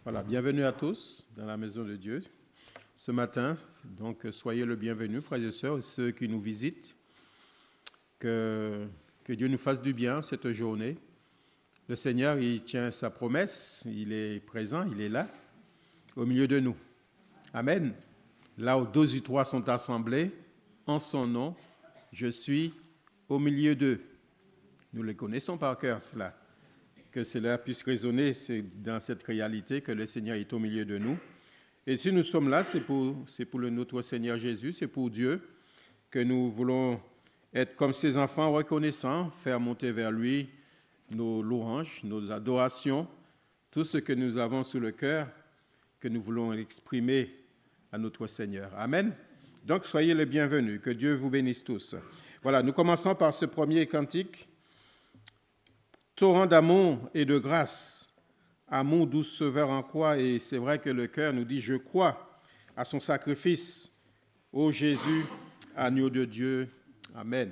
Voilà, bienvenue à tous dans la maison de Dieu ce matin. Donc, soyez le bienvenu, frères et sœurs, ceux qui nous visitent. Que Dieu nous fasse du bien cette journée. Le Seigneur, il tient sa promesse, il est présent, il est là, au milieu de nous. Amen. Là où 2 ou 3 sont assemblés, en son nom, je suis au milieu d'eux. Nous les connaissons par cœur, cela. Que cela puisse résonner, c'est dans cette réalité que le Seigneur est au milieu de nous. Et si nous sommes là, c'est pour notre Seigneur Jésus, c'est pour Dieu que nous voulons être comme ses enfants reconnaissants, faire monter vers lui nos louanges, nos adorations, tout ce que nous avons sur le cœur, que nous voulons exprimer à notre Seigneur. Amen. Donc, soyez les bienvenus, que Dieu vous bénisse tous. Voilà, nous commençons par ce premier cantique. Torrent d'amour et de grâce, amour doux sauveur en croix, et c'est vrai que le cœur nous dit « Je crois à son sacrifice, ô Jésus, agneau de Dieu. Amen. »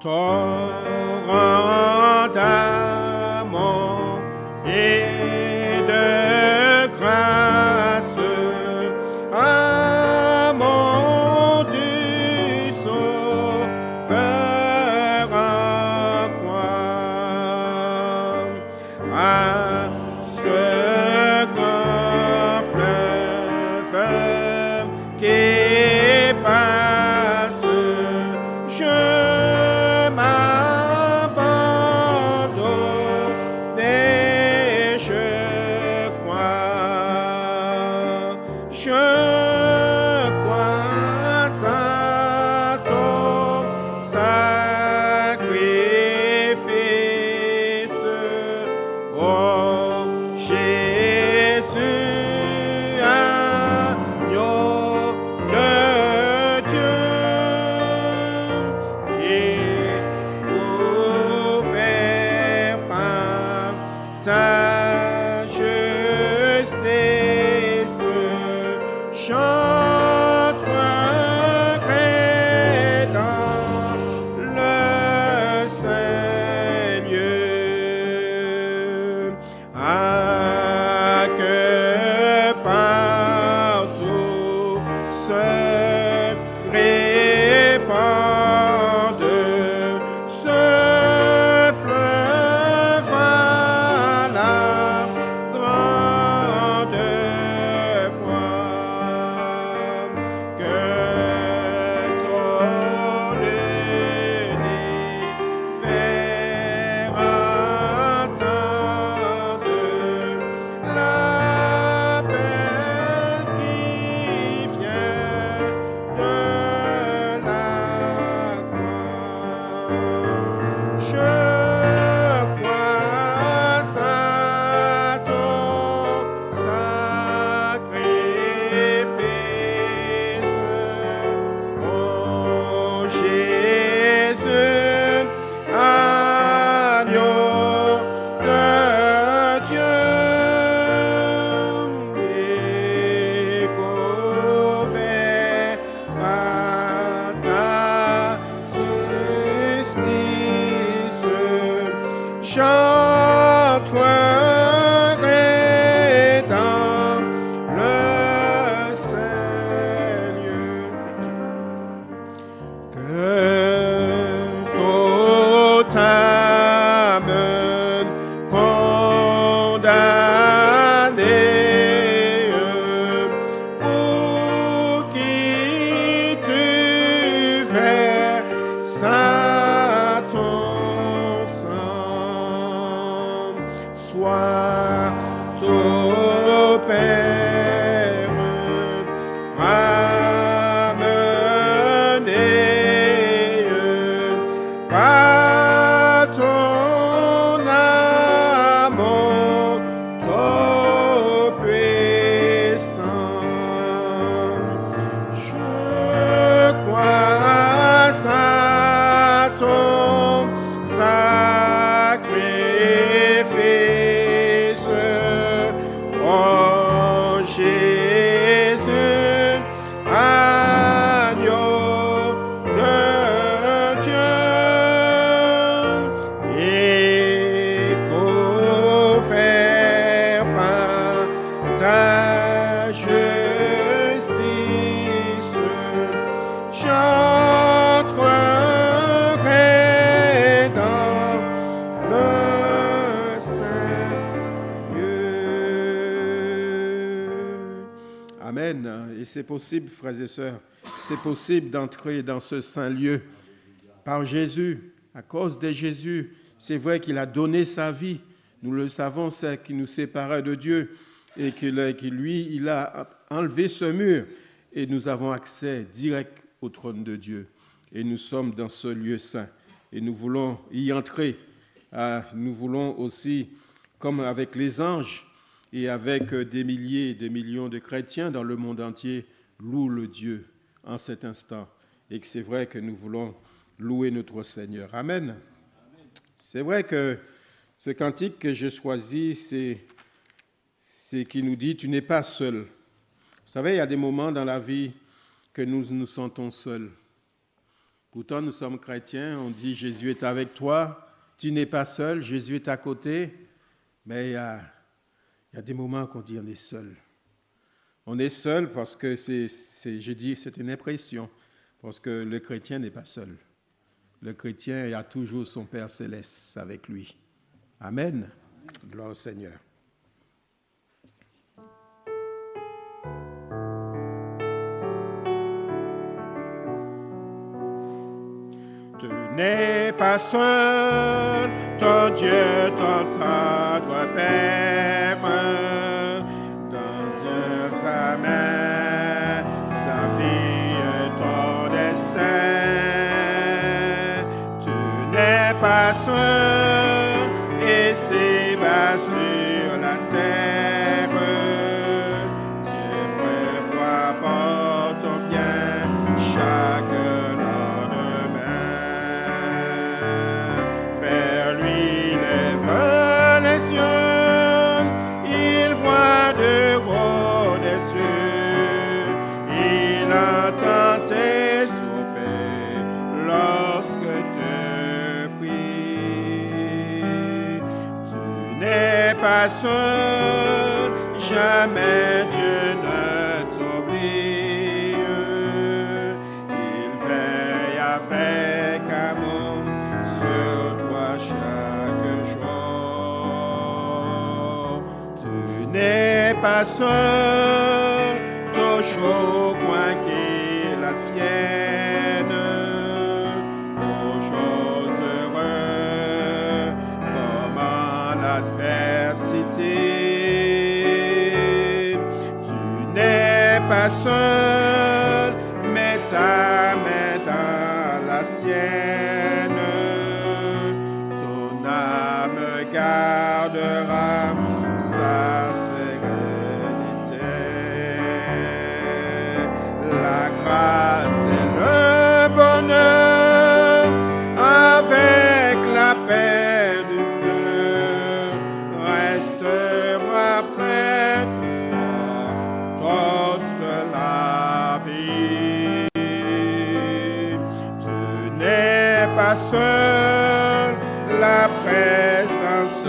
Torrent d'amour et de grâce, amour du Sauveur en croix, à ce grand fleuve qui passe, je m'abandonne et je crois, à ton sacrifice, oh Jésus, agneau de Dieu, éprouvé par ta justice, chante regret dans le Seigneur, à que partout se répande ce fleuve à la grande voix, que ton univers entende l'appel qui vient de la croix. Je crois à ton sacrifice, oh Jésus, agneau de Dieu, découvert par ta justice, chante regret dans le Seigneur, que toute âme condamnée, pour qui tu verses ton sang, soit Amen. Et c'est possible, frères et sœurs, c'est possible d'entrer dans ce saint lieu par Jésus. À cause de Jésus, c'est vrai qu'il a donné sa vie. Nous le savons, c'est qui nous séparait de Dieu et qu'il lui, il a enlevé ce mur et nous avons accès direct au trône de Dieu. Et nous sommes dans ce lieu saint et nous voulons y entrer. Nous voulons aussi, comme avec les anges et avec des milliers, des millions de chrétiens dans le monde entier, louer le Dieu en cet instant. Et que c'est vrai que nous voulons louer notre Seigneur. Amen. C'est vrai que ce cantique que j'ai choisi, c'est qui nous dit « Tu n'es pas seul ». Vous savez, il y a des moments dans la vie que nous nous sentons seuls. Pourtant, nous sommes chrétiens, on dit « Jésus est avec toi ». Tu n'es pas seul, Jésus est à côté, mais il y a des moments qu'on dit on est seul. On est seul parce que c'est une impression, parce que le chrétien n'est pas seul. Le chrétien a toujours son Père céleste avec lui. Amen. Gloire au Seigneur. Tu n'es pas seul, ton Dieu, ton tendre Père, dans sa main, ta vie et ton destin. Tu n'es pas seul, et c'est bas sur la terre. Dieu prévoit pour ton bien chaque il voit de haut des cieux, il entend tes soupirs lorsque tu pries. Tu n'es pas seul, jamais Dieu ne t'oublie. Il veille avec amour sur toi chaque jour. Tu n'es pas seul, toujours quoi qu'il advienne, aux choses heureuses comme en l'adversité. Tu n'es pas seul, mais ta main dans la sienne, ton âme gardera sa sérénité. La grâce et le bonheur avec la paix du cœur restera près de toi toute la vie. Tu n'es pas seul, la présence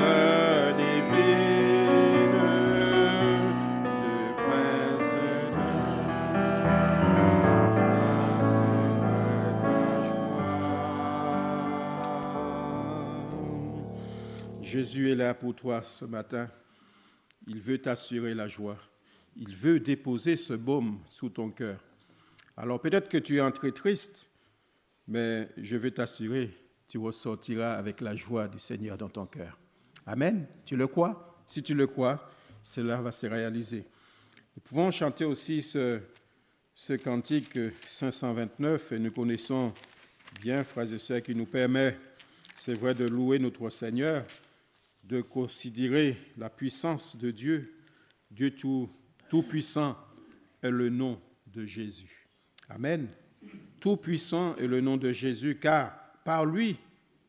Jésus est là pour toi ce matin. Il veut t'assurer la joie. Il veut déposer ce baume sous ton cœur. Alors peut-être que tu es entré triste, mais je veux t'assurer, tu ressortiras avec la joie du Seigneur dans ton cœur. Amen. Tu le crois? Si tu le crois, cela va se réaliser. Nous pouvons chanter aussi ce cantique 529 et nous connaissons bien, frères et sœurs, qui nous permet, c'est vrai, de louer notre Seigneur, de considérer la puissance de Dieu. Dieu tout-puissant est le nom de Jésus. Amen. Tout-puissant est le nom de Jésus, car par lui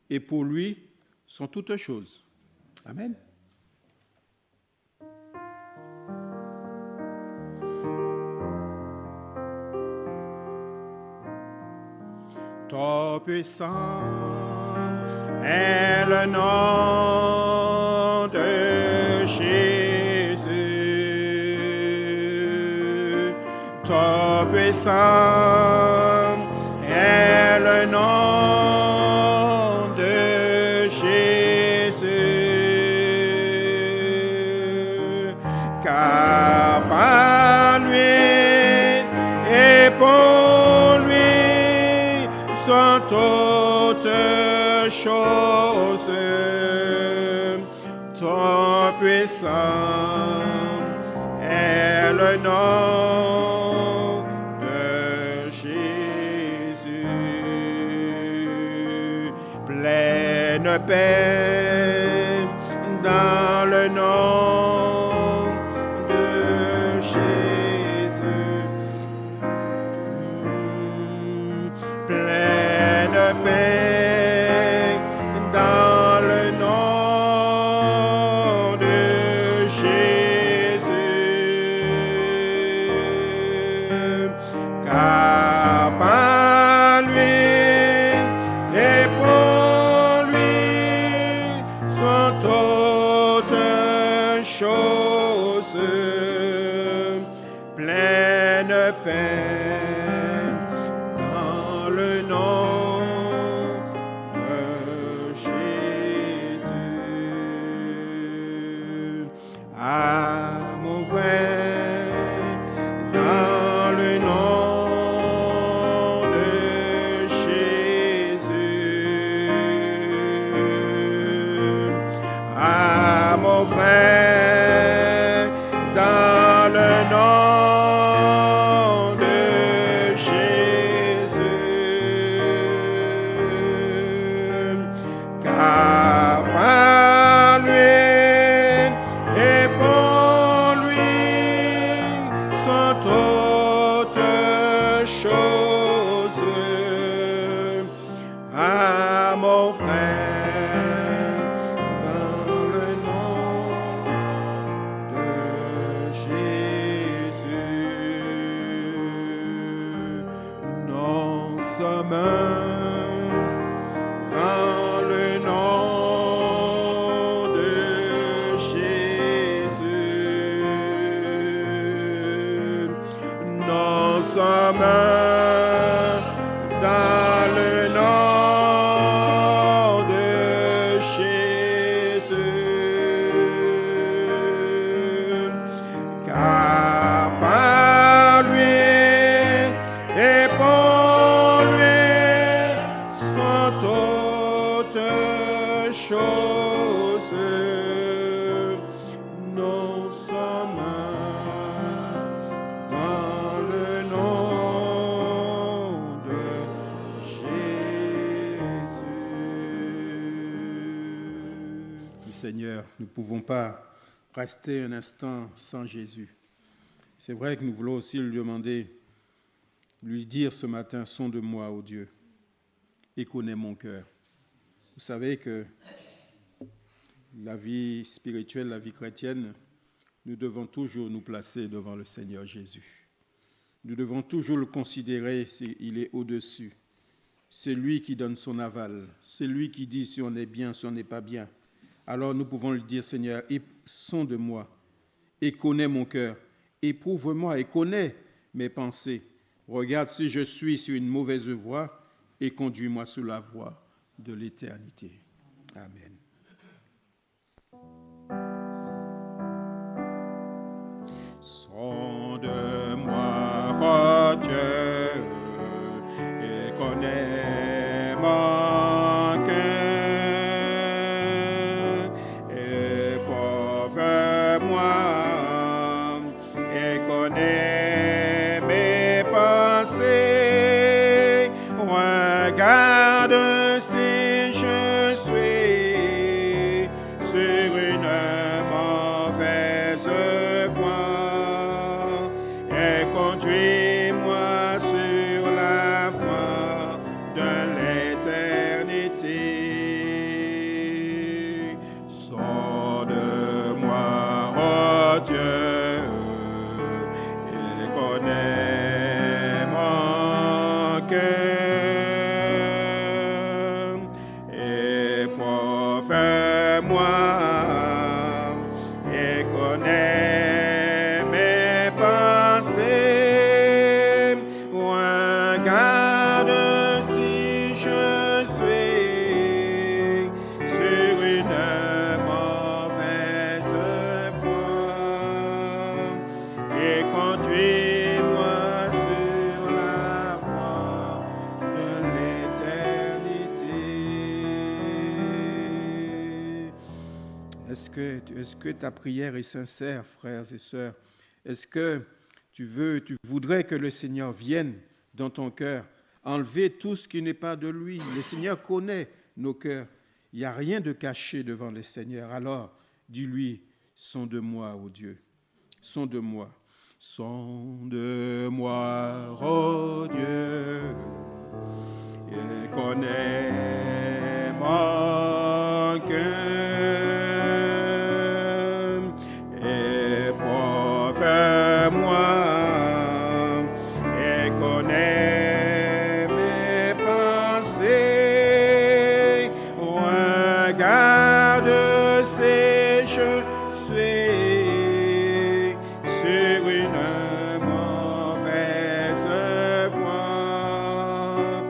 et pour lui sont toutes choses. Amen. Tout-puissant est le nom de Jésus. Tout-puissant est le nom de Jésus. Car par lui choses, ton puissant est le nom de Jésus. Pleine paix dans le nom de Jésus. Pleine paix dans le nom de Jésus. Car par lui et pour lui sont toutes choses. Pleine paix dans le nom de Jésus. Ah, mon frère, dans le nom de Jésus. Ah, mon frère, dans le nom de Jésus. Car par lui et pour lui sont toutes choses. Ah, mon frère, dans le nom de Jésus. Non sommes dans le nom de Jésus. Nous sommes dans le nom de Jésus. Car par lui et pour lui sont toutes choses. Nous sommes dans le nom de Jésus. Seigneur, nous ne pouvons pas rester un instant sans Jésus. C'est vrai que nous voulons aussi lui demander, lui dire ce matin, sonde-moi, ô Dieu, et connais mon cœur. Vous savez que la vie spirituelle, la vie chrétienne, nous devons toujours nous placer devant le Seigneur Jésus. Nous devons toujours le considérer s'il est au-dessus. C'est lui qui donne son aval. C'est lui qui dit si on est bien, si on n'est pas bien. Alors nous pouvons lui dire, Seigneur, sonde-moi et connais mon cœur. Éprouve-moi et connais mes pensées. Regarde si je suis sur une mauvaise voie et conduis-moi sur la voie de l'éternité. Amen. Sonde-moi, ô Dieu, et connais mon cœur. Éprouve-moi et connais mes pensées. Regarde si je suis sur une mauvaise voie et conduis-moi sur la voie de l'éternité. Sonde-moi, ô Dieu, et connais mon cœur. Éprouve-moi et connais mes pensées. Regarde si je suis sur une mauvaise voie et conduis-moi sur la voie de l'éternité. Est-ce que ta prière est sincère, frères et sœurs? Est-ce que tu voudrais que le Seigneur vienne dans ton cœur, enlever tout ce qui n'est pas de lui? Le Seigneur connaît nos cœurs. Il n'y a rien de caché devant le Seigneur. Alors, dis-lui, sonde-moi, ô Dieu, sonde-moi. Sonde-moi, ô Dieu, et connais mon cœur, et prouve-moi, et connais mes pensées. Regarde si je suis sur une mauvaise voie,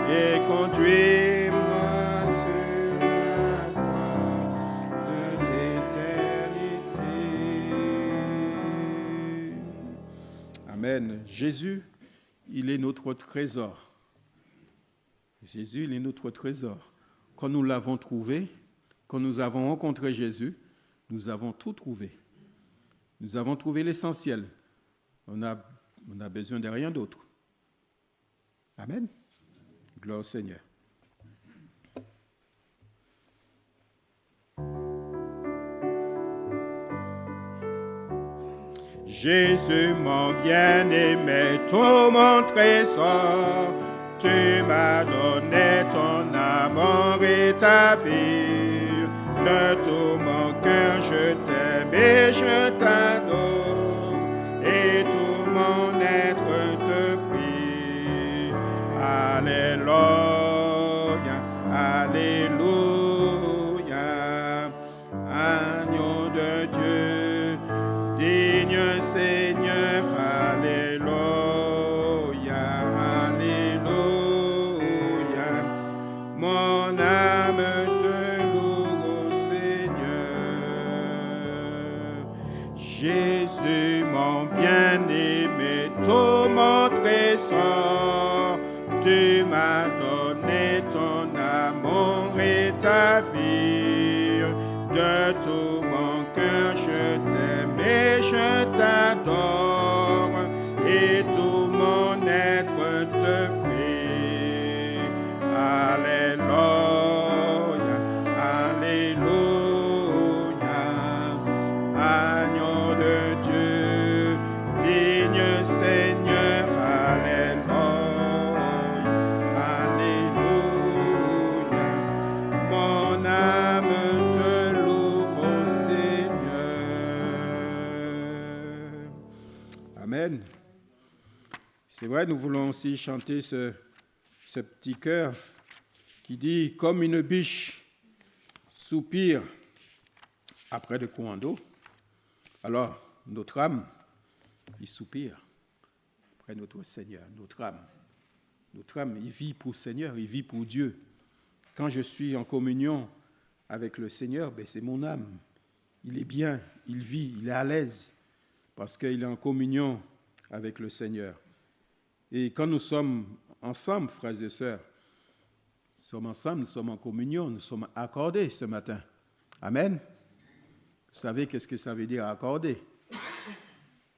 et conduis-moi sur la voie de l'éternité. Amen. Jésus, il est notre trésor. Jésus, il est notre trésor. Quand nous l'avons trouvé, quand nous avons rencontré Jésus, nous avons tout trouvé. Nous avons trouvé l'essentiel. On a besoin de rien d'autre. Amen. Gloire au Seigneur. Jésus, mon bien-aimé, tout mon trésor, tu m'as donné ton amour et ta vie. De tout mon cœur, je t'aime et je t'adore, et tout mon être te prie. Alléluia, alléluia, agneau de Dieu, digne Seigneur, alléluia, alléluia, mon âme te loue, ô Seigneur. Jésus, mon bien-aimé, tout mon trésor, tu m'as donné ton amour et ta vie. De tout mon cœur, je t'aime et je t'adore, et tout mon être te prie. Alléluia, alléluia, agneau de Dieu, digne Seigneur, alléluia, alléluia, mon âme te loue, ô Seigneur. Amen. C'est vrai, nous voulons aussi chanter ce petit chœur qui dit « Comme une biche soupire après de courants d'eau ». Alors, notre âme, il soupire après notre Seigneur, notre âme. Notre âme, il vit pour le Seigneur, il vit pour Dieu. Quand je suis en communion avec le Seigneur, c'est mon âme. Il est bien, il vit, il est à l'aise, parce qu'il est en communion avec le Seigneur. Et quand nous sommes ensemble, frères et sœurs, nous sommes ensemble, nous sommes en communion, nous sommes accordés ce matin. Amen. Vous savez qu'est-ce que ça veut dire accorder?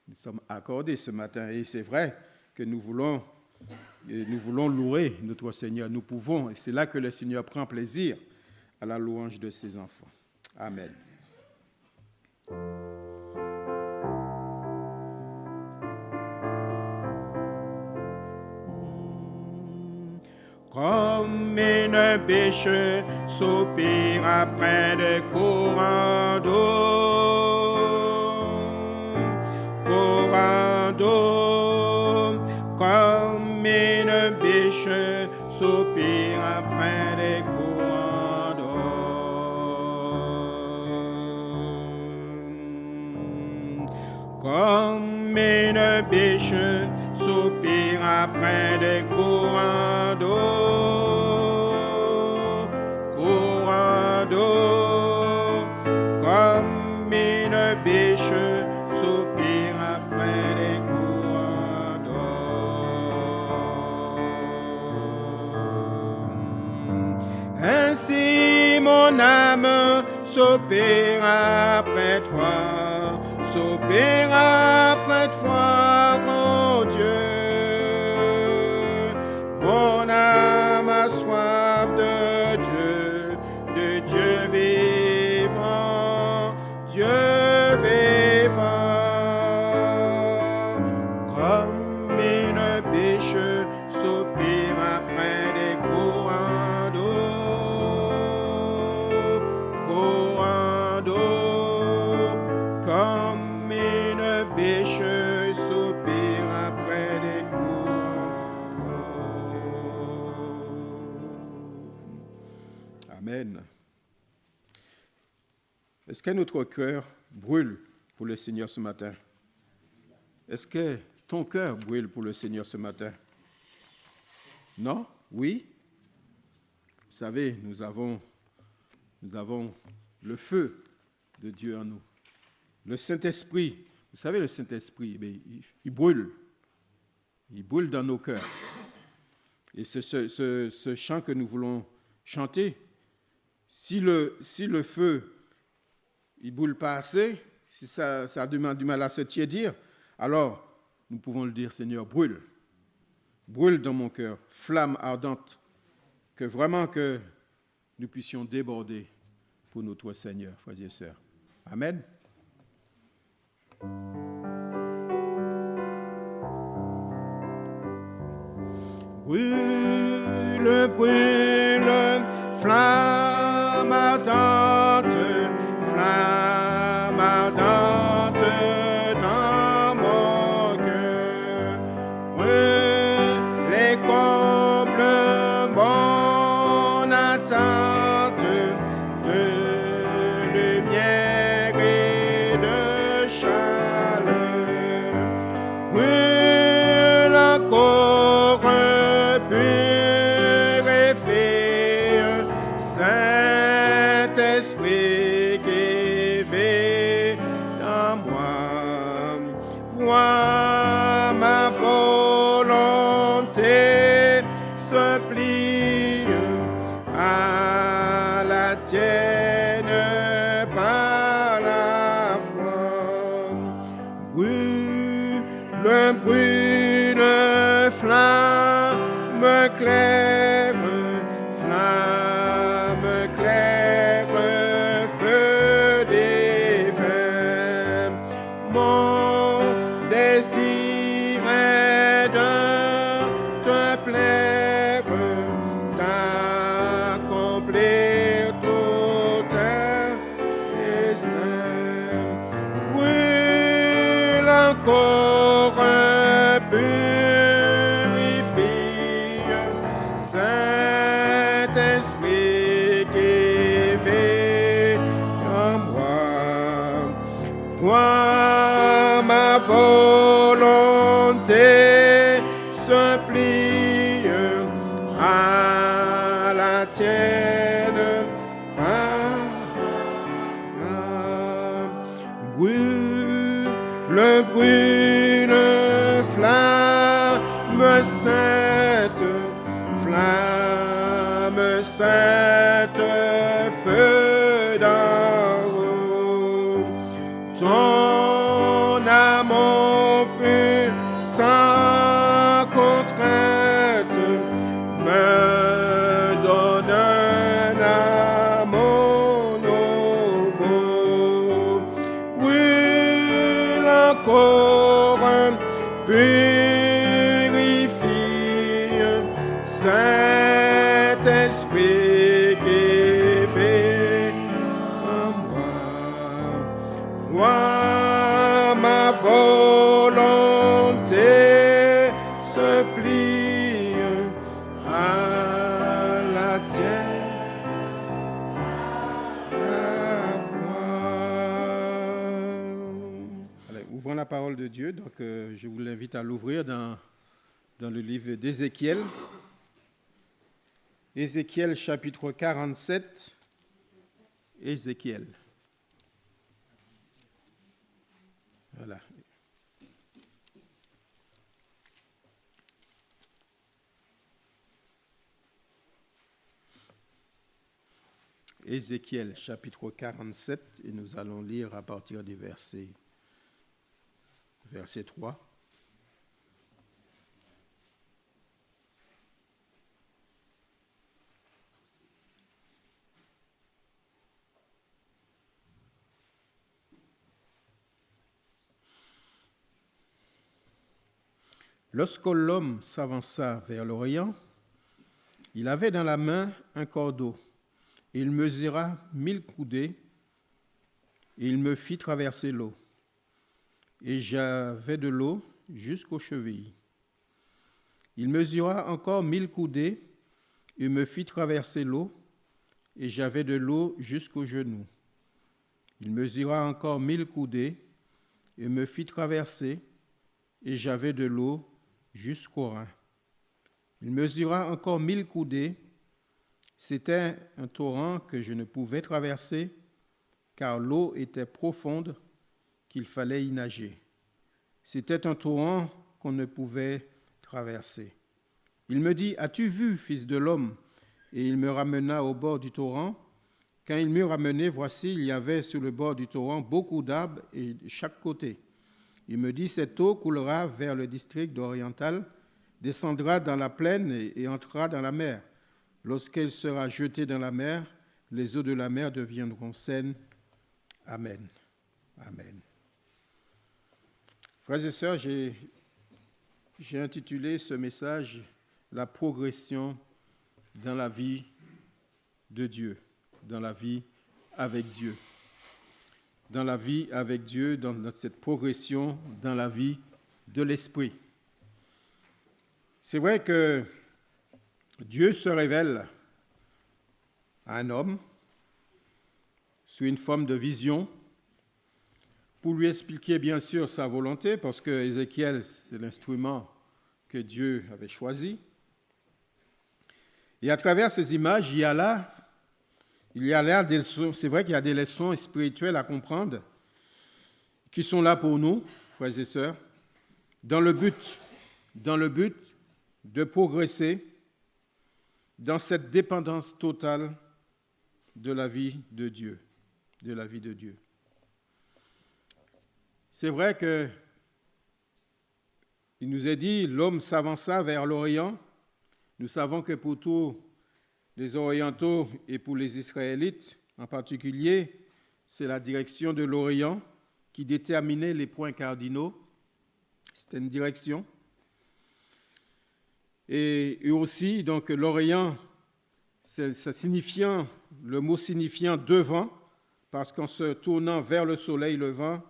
Nous sommes accordés ce matin et c'est vrai que nous voulons louer notre Seigneur. Nous pouvons, et c'est là que le Seigneur prend plaisir à la louange de ses enfants. Amen. Comme une biche soupire après des courants d'eau, comme une biche soupire après des courants d'eau, comme une biche soupire après des courants d'eau, comme une biche soupire après des courants d'eau. Ainsi mon âme s'opère après toi, grand Dieu. Mon âme a soif de Dieu vivant, Dieu vivant. Comme une biche soupire après des courants d'eau, comme une biche soupire après des courants d'eau. Amen. Est-ce que notre cœur brûle pour le Seigneur ce matin? Est-ce que ton cœur brûle pour le Seigneur ce matin? Non? Oui? Vous savez, nous avons le feu de Dieu en nous. Le Saint-Esprit, vous savez, le Saint-Esprit, il brûle. Il brûle dans nos cœurs. Et c'est ce chant que nous voulons chanter. Si le feu il ne brûle pas assez, si ça a du mal à se tiédir, alors nous pouvons le dire, Seigneur, brûle. Brûle dans mon cœur, flamme ardente, que vraiment que nous puissions déborder pour notre Seigneur, frères et sœurs. Amen. Brûle, brûle, flamme ardente, dans mon cœur. Brûle et comble mon attente de lumière et de chaleur. Brûle encore, purifie, Saint-Esprit qui vit dans moi. Vois ma volonté se plie à la tienne par la foi. Brûle, flamme claire, feu divin. Mon désir est de te plaire, d'accomplir tout un dessein. Brûle encore, purifie, Saint-Esprit qui vit en moi. Vois ma volonté se plie à la tienne. Brûle, flamme sainte, feu d'en haut. Ton amour pur, sans contrainte, me donne un amour nouveau. Brûle encore, purifie, Saint-Esprit qui vit en moi. Vois ma volonté se plie à la tienne. Allez, ouvrons la parole de Dieu. Donc, je vous l'invite à l'ouvrir dans le livre d'Ézéchiel. Ézéchiel chapitre 47. Ézéchiel. Voilà. Ézéchiel chapitre 47 et nous allons lire à partir du verset 3. Lorsque l'homme s'avança vers l'Orient, il avait dans la main un cordeau. Il mesura 1000 coudées et il me fit traverser l'eau. Et j'avais de l'eau jusqu'aux chevilles. Il mesura encore 1000 coudées et me fit traverser l'eau et j'avais de l'eau jusqu'aux genoux. Il mesura encore 1000 coudées et me fit traverser et j'avais de l'eau jusqu'aux reins. Il mesura encore 1000 coudées. C'était un torrent que je ne pouvais traverser, car l'eau était profonde qu'il fallait y nager. C'était un torrent qu'on ne pouvait traverser. Il me dit, « As-tu vu, fils de l'homme ?» Et il me ramena au bord du torrent. Quand il m'eut ramené, voici, il y avait sur le bord du torrent beaucoup d'arbres et de chaque côté. Il me dit, « Cette eau coulera vers le district oriental, descendra dans la plaine et entrera dans la mer. Lorsqu'elle sera jetée dans la mer, les eaux de la mer deviendront saines. Amen. Amen. » Frères et sœurs, j'ai intitulé ce message « La progression dans la vie de Dieu, dans la vie avec Dieu. » Dans la vie avec Dieu, dans cette progression dans la vie de l'Esprit. C'est vrai que Dieu se révèle à un homme sous une forme de vision pour lui expliquer bien sûr sa volonté, parce que Ézéchiel, c'est l'instrument que Dieu avait choisi. Et à travers ces images, il y a là des leçons, c'est vrai qu'il y a des leçons spirituelles à comprendre qui sont là pour nous, frères et sœurs, dans le but de progresser dans cette dépendance totale de la vie de Dieu, C'est vrai que il nous est dit, l'homme s'avança vers l'Orient. Nous savons que pour tous les Orientaux et pour les Israélites en particulier, c'est la direction de l'Orient qui déterminait les points cardinaux. C'était une direction. Et aussi, donc, l'Orient, le mot signifiant devant, parce qu'en se tournant vers le soleil levant,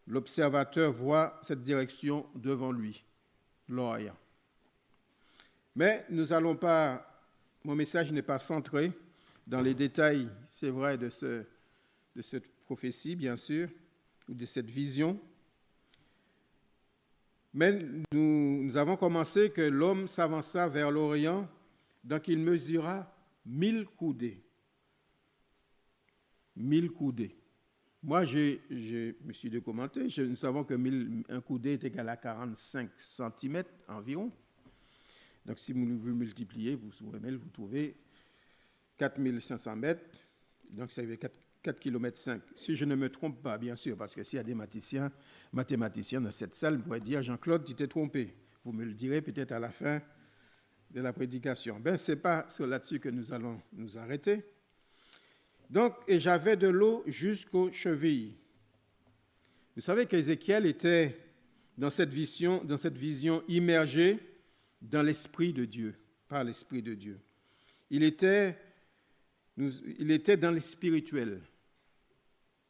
l'observateur voit cette direction devant lui, l'Orient. Mais mon message n'est pas centré dans les détails, c'est vrai, de cette prophétie, bien sûr, ou de cette vision. Mais nous avons commencé que l'homme s'avança vers l'Orient, donc il mesura 1000 coudées. 1000 coudées. Moi, je me suis documenté, nous savons que un coudé est égal à 45 cm environ. Donc, si vous multipliez, vous trouvez 4500 mètres, donc ça fait 4 km 5. Si je ne me trompe pas, bien sûr, parce que s'il y a des mathématiciens dans cette salle, vous pourrez dire, Jean-Claude, tu t'es trompé. Vous me le direz peut-être à la fin de la prédication. Ce n'est pas là-dessus que nous allons nous arrêter. Donc, et j'avais de l'eau jusqu'aux chevilles. Vous savez qu'Ézéchiel était dans cette vision immergé dans l'Esprit de Dieu, par l'Esprit de Dieu. Il était dans le spirituel.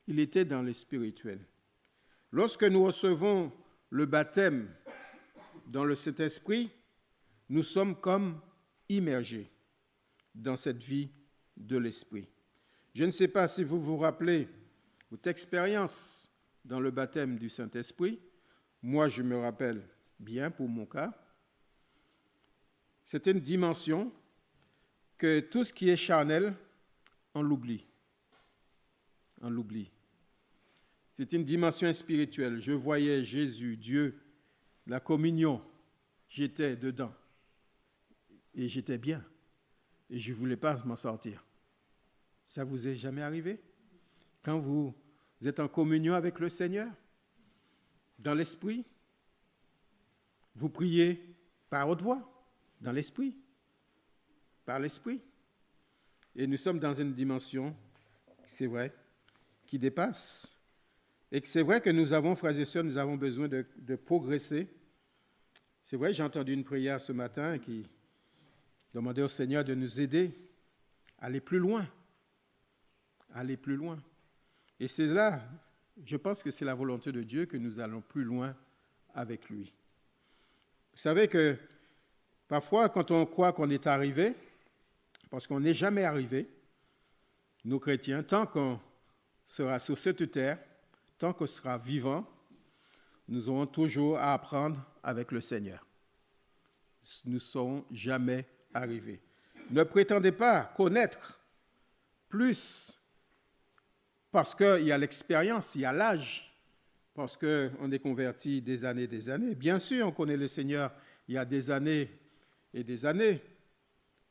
Il était dans le spirituel. Lorsque nous recevons le baptême dans le Saint-Esprit, nous sommes comme immergés dans cette vie de l'Esprit. Je ne sais pas si vous vous rappelez votre expérience dans le baptême du Saint-Esprit. Moi, je me rappelle bien pour mon cas. C'est une dimension que tout ce qui est charnel, on l'oublie. On l'oublie. C'est une dimension spirituelle. Je voyais Jésus, Dieu, la communion. J'étais dedans. Et j'étais bien. Et je ne voulais pas m'en sortir. Ça vous est jamais arrivé? Quand vous êtes en communion avec le Seigneur, dans l'esprit, vous priez par haute voix, dans l'esprit, par l'esprit. Et nous sommes dans une dimension, c'est vrai, qui dépasse. Et que c'est vrai que nous avons, frères et sœurs, nous avons besoin de progresser. C'est vrai, j'ai entendu une prière ce matin qui demandait au Seigneur de nous aider à aller plus loin. Aller plus loin. Et c'est là, je pense que c'est la volonté de Dieu que nous allons plus loin avec lui. Vous savez que parfois, quand on croit qu'on est arrivé, parce qu'on n'est jamais arrivé, nous chrétiens, tant qu'on sera sur cette terre, tant qu'on sera vivant, nous aurons toujours à apprendre avec le Seigneur. Nous ne serons jamais arrivés. Ne prétendez pas connaître plus parce qu'il y a l'expérience, il y a l'âge, parce qu'on est converti des années. Bien sûr, on connaît le Seigneur il y a des années et des années.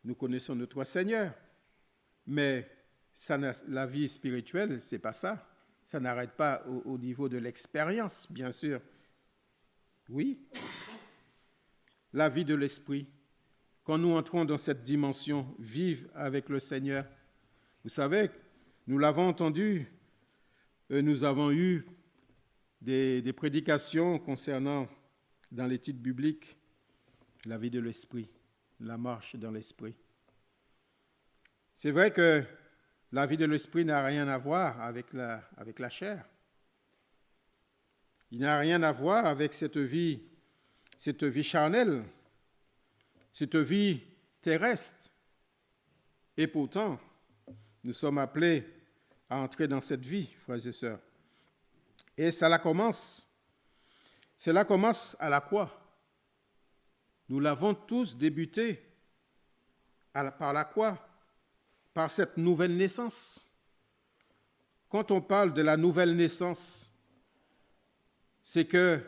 Nous connaissons notre Seigneur. Mais la vie spirituelle, ce n'est pas ça. Ça n'arrête pas au niveau de l'expérience, bien sûr. Oui. La vie de l'esprit. Quand nous entrons dans cette dimension vive avec le Seigneur, vous savez, nous l'avons entendu, nous avons eu des prédications concernant, dans l'étude biblique, la vie de l'esprit, la marche dans l'esprit. C'est vrai que la vie de l'esprit n'a rien à voir avec la chair. Il n'a rien à voir avec cette vie charnelle, cette vie terrestre. Et pourtant, nous sommes appelés à entrer dans cette vie, frères et sœurs. Et cela commence à la croix. Nous l'avons tous débuté par la croix, par cette nouvelle naissance. Quand on parle de la nouvelle naissance, c'est que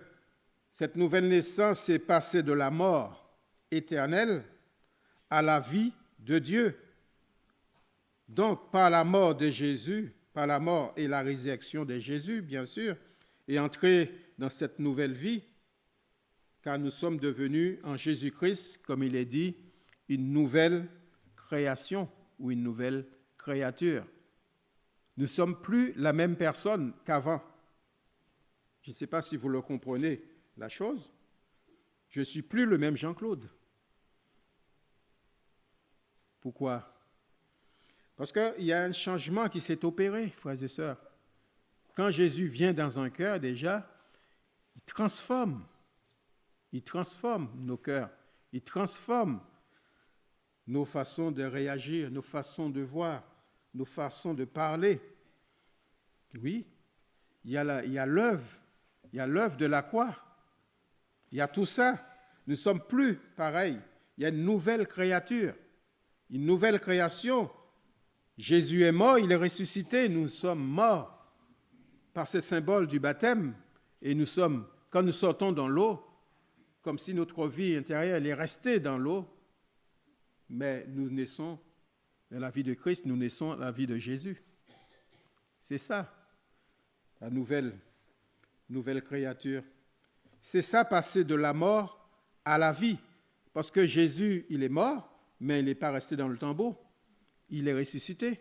cette nouvelle naissance est passée de la mort éternelle à la vie de Dieu. Donc, par la mort de Jésus, par la mort et la résurrection de Jésus, bien sûr, et entrer dans cette nouvelle vie, car nous sommes devenus en Jésus-Christ, comme il est dit, une nouvelle création ou une nouvelle créature. Nous ne sommes plus la même personne qu'avant. Je ne sais pas si vous le comprenez, la chose. Je ne suis plus le même Jean-Claude. Pourquoi? Parce qu'il y a un changement qui s'est opéré, frères et sœurs. Quand Jésus vient dans un cœur, déjà, il transforme nos cœurs, il transforme nos façons de réagir, nos façons de voir, nos façons de parler. Oui, il y a l'œuvre de la croix. Il y a tout ça. Nous ne sommes plus pareils. Il y a une nouvelle créature, une nouvelle création. Jésus est mort, il est ressuscité, nous sommes morts par ce symbole du baptême. Et quand nous sortons dans l'eau, comme si notre vie intérieure elle est restée dans l'eau, mais nous naissons, dans la vie de Christ, nous naissons la vie de Jésus. C'est ça, la nouvelle créature. C'est ça, passer de la mort à la vie. Parce que Jésus, il est mort, mais il n'est pas resté dans le tombeau. Il est ressuscité.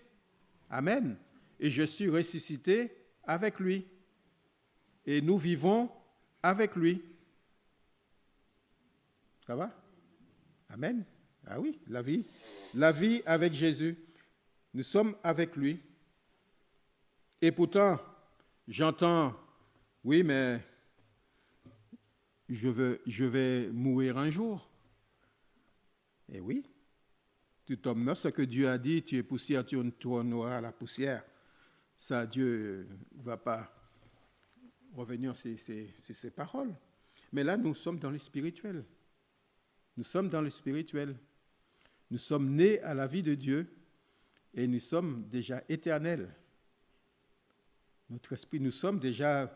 Amen. Et je suis ressuscité avec lui. Et nous vivons avec lui. Ça va? Amen. Ah oui, la vie avec Jésus. Nous sommes avec lui. Et pourtant, j'entends, oui, mais je vais mourir un jour. Eh oui, tout homme meurt, ce que Dieu a dit, tu es poussière, tu retourneras à la poussière. Ça, Dieu ne va pas revenir sur ses paroles. Mais là, nous sommes dans le spirituel. Nous sommes dans le spirituel. Nous sommes nés à la vie de Dieu et nous sommes déjà éternels. Notre esprit, nous sommes déjà...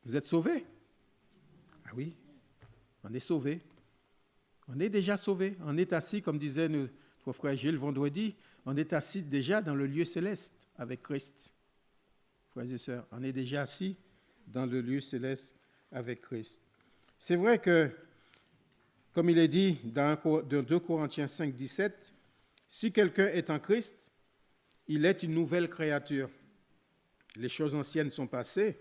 Vous êtes sauvés? Ah oui, on est sauvés. On est déjà sauvés. On est assis, comme disait notre frère Gilles vendredi, On est assis déjà dans le lieu céleste avec Christ. Frères et sœurs, on est déjà assis dans le lieu céleste avec Christ. C'est vrai que, comme il est dit dans 2 Corinthiens 5, 17, si quelqu'un est en Christ, il est une nouvelle créature. Les choses anciennes sont passées,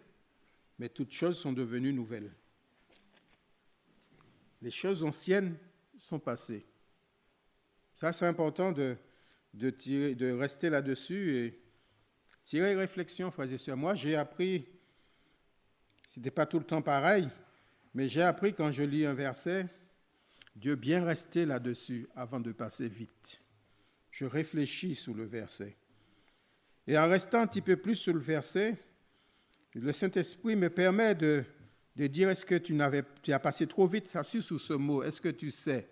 mais toutes choses sont devenues nouvelles. Les choses anciennes sont passées. Ça, c'est important de rester là-dessus et tirer réflexion, frères et sœurs. Moi, j'ai appris, ce n'était pas tout le temps pareil, mais j'ai appris quand je lis un verset, de bien rester là-dessus avant de passer vite. Je réfléchis sur le verset. Et en restant un petit peu plus sur le verset, le Saint-Esprit me permet de dire, est-ce que tu as passé trop vite, ça sur ce mot, est-ce que tu sais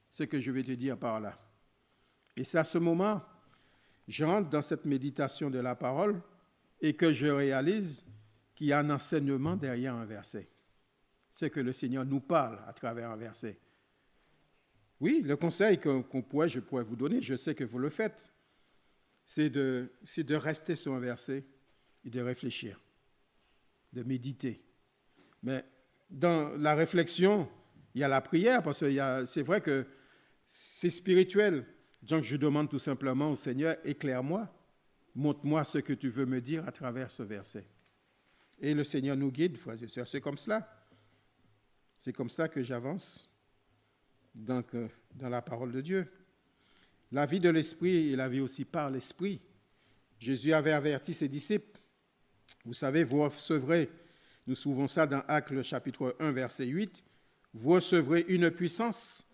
ce que je vais te dire par là? Et c'est à ce moment, je rentre dans cette méditation de la parole et que je réalise qu'il y a un enseignement derrière un verset. C'est que le Seigneur nous parle à travers un verset. Oui, le conseil que je pourrais vous donner, je sais que vous le faites, c'est de rester sur un verset et de réfléchir, de méditer. Mais dans la réflexion, il y a la prière, parce que c'est vrai que c'est spirituel. Donc je demande tout simplement au Seigneur, éclaire-moi, montre-moi ce que tu veux me dire à travers ce verset. Et le Seigneur nous guide, frères et sœurs. C'est comme cela. C'est comme ça que j'avance dans la parole de Dieu. La vie de l'Esprit et la vie aussi par l'Esprit. Jésus avait averti ses disciples. Vous savez, vous recevrez, nous trouvons ça dans Actes le chapitre 1, verset 8, vous recevrez une puissance,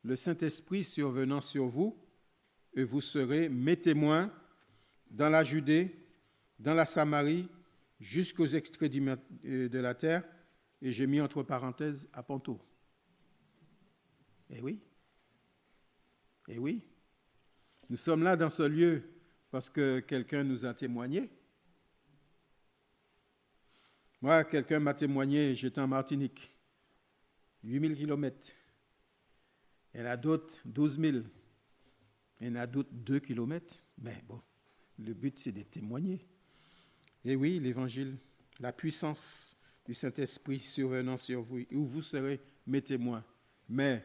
le Saint-Esprit survenant sur vous, et vous serez mes témoins dans la Judée, dans la Samarie, jusqu'aux extrémités de la terre, et j'ai mis entre parenthèses à Ponto. Eh oui, nous sommes là dans ce lieu parce que quelqu'un nous a témoigné. Moi, quelqu'un m'a témoigné, j'étais en Martinique, 8000 kilomètres. Il y en a d'autres, 12 000. Il y en a d'autres, 2 kilomètres. Mais bon, le but, c'est de témoigner. Et oui, l'Évangile, la puissance du Saint-Esprit survenant sur vous, où vous serez mes témoins. Mais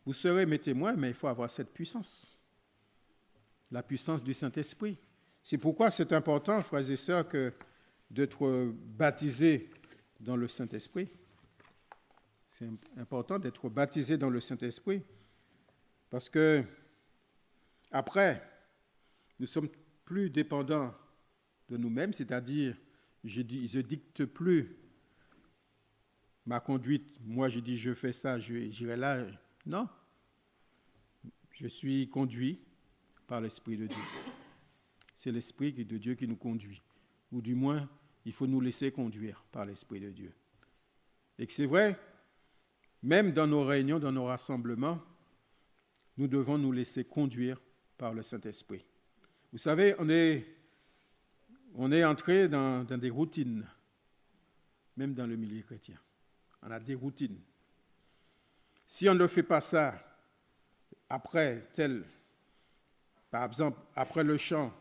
vous serez mes témoins, mais il faut avoir cette puissance. La puissance du Saint-Esprit. C'est pourquoi c'est important, frères et sœurs, d'être baptisés dans le Saint-Esprit. C'est important d'être baptisé dans le Saint-Esprit parce que après, nous sommes plus dépendants de nous-mêmes, c'est-à-dire, je dicte plus ma conduite. Moi, je dis, je fais ça, j'irai là. Non. Je suis conduit par l'Esprit de Dieu. C'est l'Esprit de Dieu qui nous conduit. Ou du moins, il faut nous laisser conduire par l'Esprit de Dieu. Et que c'est vrai, même dans nos réunions, dans nos rassemblements, nous devons nous laisser conduire par le Saint-Esprit. Vous savez, on est entré dans des routines, même dans le milieu chrétien. On a des routines. Si on ne fait pas ça après par exemple, après le chant,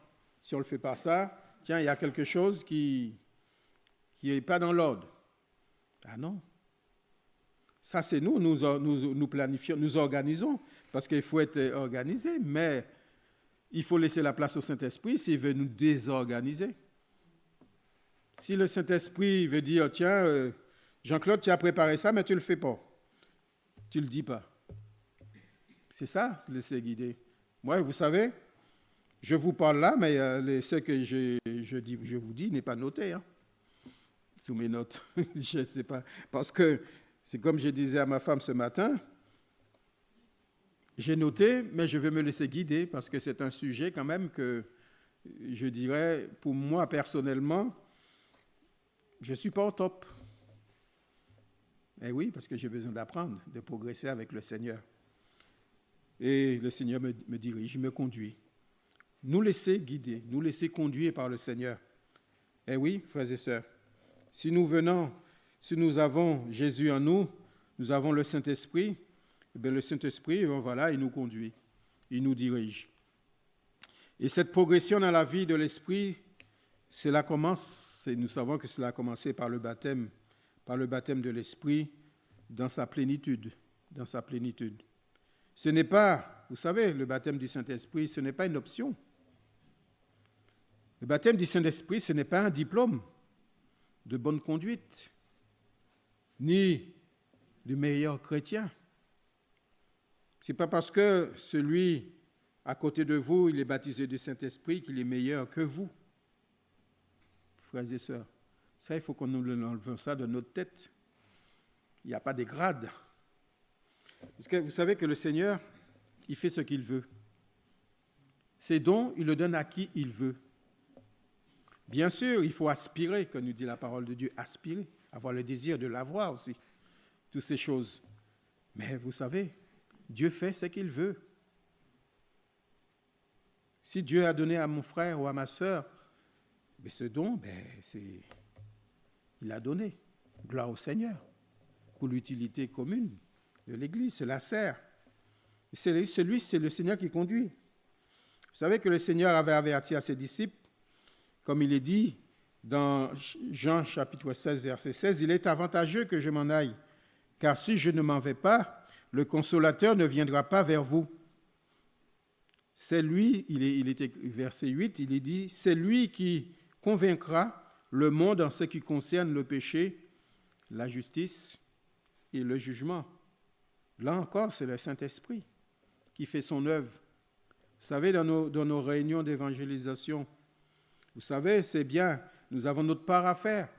si on ne le fait pas ça, tiens, il y a quelque chose qui n'est pas dans l'ordre. Ah non. Ça, c'est nous planifions, nous organisons, parce qu'il faut être organisé, mais il faut laisser la place au Saint-Esprit s'il veut nous désorganiser. Si le Saint-Esprit veut dire, tiens, Jean-Claude, tu as préparé ça, mais tu ne le fais pas. Tu ne le dis pas. C'est ça, laisser guider. Moi, vous savez, je vous parle là, mais ce que je vous dis n'est pas noté. Hein, sous mes notes. Je ne sais pas. Parce que c'est comme je disais à ma femme ce matin, j'ai noté, mais je vais me laisser guider parce que c'est un sujet quand même que je dirais, pour moi personnellement, je ne suis pas au top. Eh oui, parce que j'ai besoin d'apprendre, de progresser avec le Seigneur. Et le Seigneur me dirige, me conduit. Nous laisser guider, nous laisser conduire par le Seigneur. Eh oui, frères et sœurs, si nous avons Jésus en nous, nous avons le Saint-Esprit, eh bien le Saint-Esprit, voilà, il nous conduit, il nous dirige. Et cette progression dans la vie de l'Esprit, cela commence, et nous savons que cela a commencé par le baptême de l'Esprit dans sa plénitude, Ce n'est pas, vous savez, le baptême du Saint-Esprit, ce n'est pas une option. Le baptême du Saint-Esprit, ce n'est pas un diplôme de bonne conduite, ni de meilleur chrétien. Ce n'est pas parce que celui à côté de vous, il est baptisé du Saint-Esprit qu'il est meilleur que vous. Frères et sœurs, ça, il faut qu'on nous enlève ça de notre tête. Il n'y a pas de grades. Parce que vous savez que le Seigneur, il fait ce qu'il veut. Ses dons, il le donne à qui il veut. Bien sûr, il faut aspirer, comme nous dit la parole de Dieu, aspirer, avoir le désir de l'avoir aussi, toutes ces choses. Mais vous savez, Dieu fait ce qu'il veut. Si Dieu a donné à mon frère ou à ma sœur ce don, il a donné. Gloire au Seigneur. Pour l'utilité commune de l'Église, cela sert. C'est le Seigneur qui conduit. Vous savez que le Seigneur avait averti à ses disciples, comme il est dit dans Jean chapitre 16, verset 16, « Il est avantageux que je m'en aille, car si je ne m'en vais pas, le Consolateur ne viendra pas vers vous. » C'est lui, il était verset 8, il est dit, « C'est lui qui convaincra le monde en ce qui concerne le péché, la justice et le jugement. » Là encore, c'est le Saint-Esprit qui fait son œuvre. Vous savez, dans nos réunions d'évangélisation, vous savez, c'est bien, nous avons notre part à faire,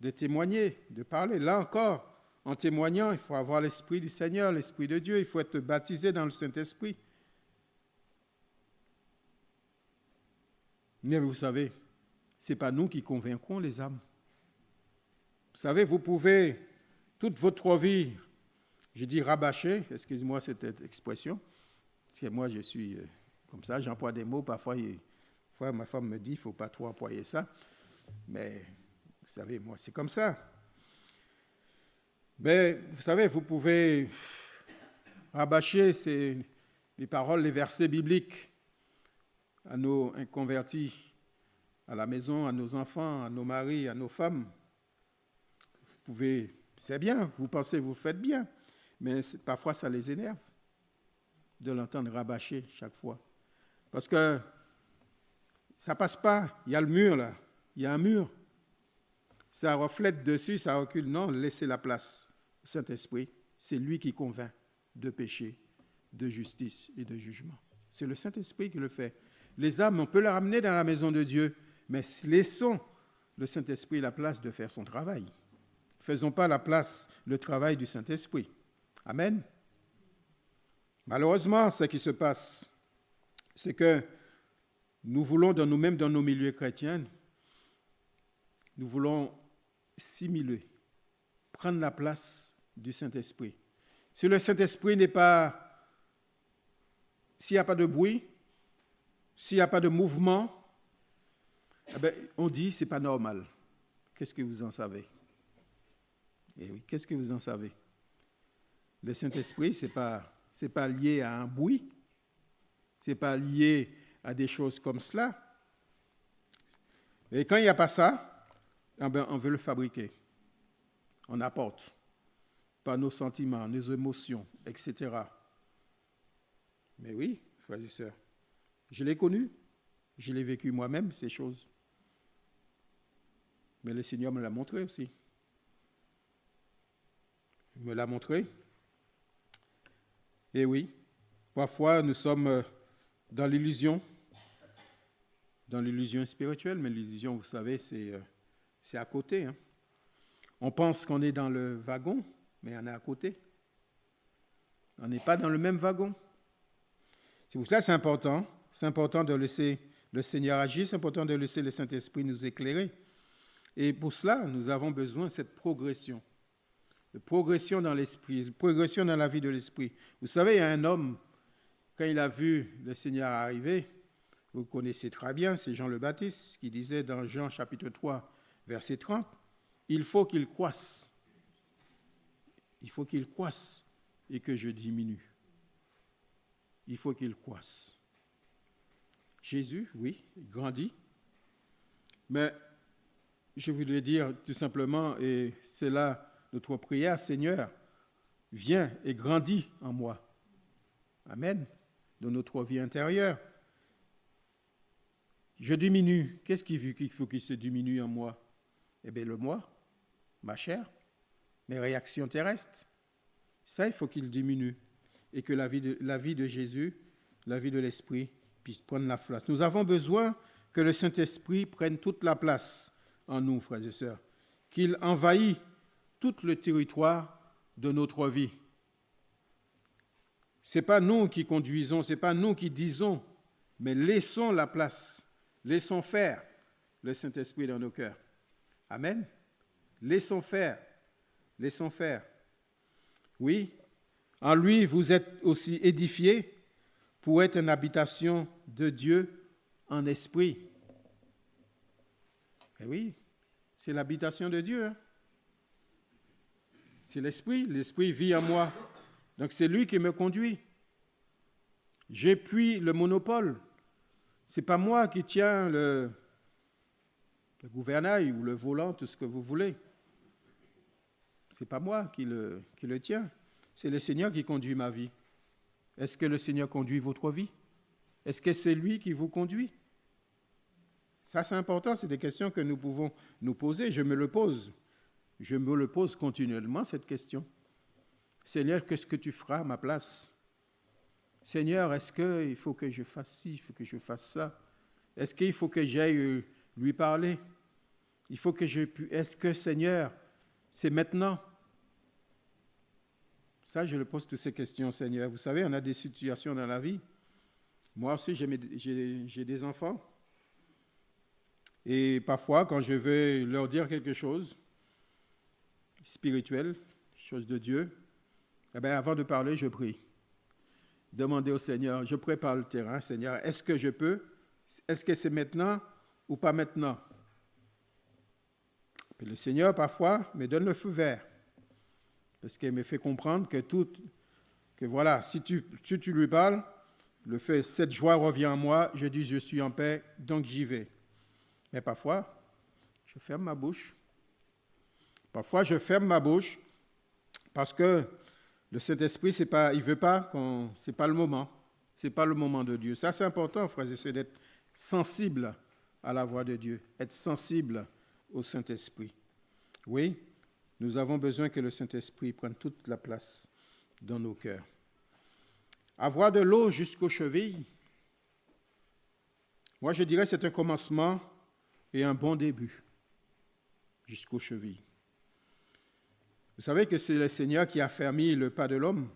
de témoigner, de parler. Là encore, en témoignant, il faut avoir l'Esprit du Seigneur, l'Esprit de Dieu, il faut être baptisé dans le Saint-Esprit. Mais vous savez, ce n'est pas nous qui convaincrons les âmes. Vous savez, vous pouvez, toute votre vie, je dis rabâcher, excusez-moi cette expression, parce que moi je suis comme ça, j'emploie des mots, parfois ma femme me dit, il ne faut pas trop employer ça, mais vous savez, moi c'est comme ça. Mais vous savez, vous pouvez rabâcher les paroles, les versets bibliques à nos inconvertis, à la maison, à nos enfants, à nos maris, à nos femmes. Vous pouvez, c'est bien, vous pensez, vous faites bien, mais parfois ça les énerve de l'entendre rabâcher chaque fois. Parce que ça ne passe pas, il y a le mur là, il y a un mur. Ça reflète dessus, ça recule. Non, laissez la place au Saint-Esprit. C'est lui qui convainc de péché, de justice et de jugement. C'est le Saint-Esprit qui le fait. Les âmes, on peut les ramener dans la maison de Dieu, mais laissons le Saint-Esprit la place de faire son travail. Ne faisons pas le travail du Saint-Esprit. Amen. Malheureusement, ce qui se passe, c'est que nous voulons, dans nous-mêmes, dans nos milieux chrétiens, nous voulons simuler, prendre la place du Saint-Esprit. Si le Saint-Esprit n'est pas, s'il n'y a pas de bruit, s'il n'y a pas de mouvement, on dit c'est pas normal. Qu'est-ce que vous en savez? Eh oui, qu'est-ce que vous en savez? Le Saint-Esprit, c'est pas lié à un bruit, c'est pas lié à des choses comme cela. Et quand il n'y a pas ça, on veut le fabriquer. On apporte par nos sentiments, nos émotions, etc. Mais oui, frères et sœurs, je l'ai connu, je l'ai vécu moi-même, ces choses. Mais le Seigneur me l'a montré aussi. Il me l'a montré. Et oui, parfois nous sommes dans l'illusion spirituelle, mais l'illusion, vous savez, c'est à côté. Hein. On pense qu'on est dans le wagon, mais on est à côté. On n'est pas dans le même wagon. C'est pour cela que c'est important de laisser le Seigneur agir, c'est important de laisser le Saint-Esprit nous éclairer. Et pour cela, nous avons besoin de cette progression. De progression dans l'esprit, de progression dans la vie de l'esprit. Vous savez, il y a un homme, quand il a vu le Seigneur arriver, vous connaissez très bien, c'est Jean le Baptiste, qui disait dans Jean chapitre 3, verset 30, « Il faut qu'il croisse. Il faut qu'il croisse et que je diminue. » Il faut qu'il croisse. Jésus, oui, il grandit. Mais je voulais dire tout simplement, et c'est là notre prière, Seigneur, viens et grandis en moi. Amen. Dans notre vie intérieure. Je diminue. Qu'est-ce qu'il faut qu'il se diminue en moi? Eh bien, le moi, ma chair, mes réactions terrestres. Ça, il faut qu'il diminue. Et que la vie de Jésus, la vie de l'Esprit, puisse prendre la place. Nous avons besoin que le Saint-Esprit prenne toute la place en nous, frères et sœurs. Qu'il envahisse tout le territoire de notre vie. Ce n'est pas nous qui conduisons, ce n'est pas nous qui disons, mais laissons la place, laissons faire le Saint-Esprit dans nos cœurs. Amen. Laissons faire, laissons faire. Oui, en lui, vous êtes aussi édifiés pour être une habitation de Dieu en esprit. Et oui, c'est l'habitation de Dieu. Hein? C'est l'esprit vit en moi. Donc c'est lui qui me conduit. J'ai pris le monopole. Ce n'est pas moi qui tiens le gouvernail ou le volant, tout ce que vous voulez. Ce n'est pas moi qui le tiens. C'est le Seigneur qui conduit ma vie. Est-ce que le Seigneur conduit votre vie? Est-ce que c'est lui qui vous conduit? Ça, c'est important. C'est des questions que nous pouvons nous poser. Je me le pose. Je me le pose continuellement, cette question. Seigneur, qu'est-ce que tu feras à ma place? Seigneur, est-ce qu'il faut que je fasse ci, il faut que je fasse ça? Est-ce qu'il faut que j'aille lui parler? Est-ce que, Seigneur, c'est maintenant? Ça, je le pose toutes ces questions, Seigneur. Vous savez, on a des situations dans la vie. Moi aussi, j'ai des enfants. Et parfois, quand je vais leur dire quelque chose spirituel, chose de Dieu, eh bien, avant de parler, je prie. Demander au Seigneur, je prépare le terrain, Seigneur, est-ce que je peux? Est-ce que c'est maintenant ou pas maintenant? Puis le Seigneur, parfois, me donne le feu vert. Parce qu'il me fait comprendre que voilà, si tu lui parles, cette joie revient en moi, je dis je suis en paix, donc j'y vais. Mais parfois, je ferme ma bouche. Parfois, je ferme ma bouche parce que le Saint-Esprit, il veut pas c'est pas le moment. C'est pas le moment de Dieu. Ça, c'est important, frères et sœurs, d'être sensible à la voix de Dieu, être sensible au Saint-Esprit. Oui, nous avons besoin que le Saint-Esprit prenne toute la place dans nos cœurs. Avoir de l'eau jusqu'aux chevilles, moi je dirais que c'est un commencement et un bon début jusqu'aux chevilles. Vous savez que c'est le Seigneur qui a fermé le pas de l'homme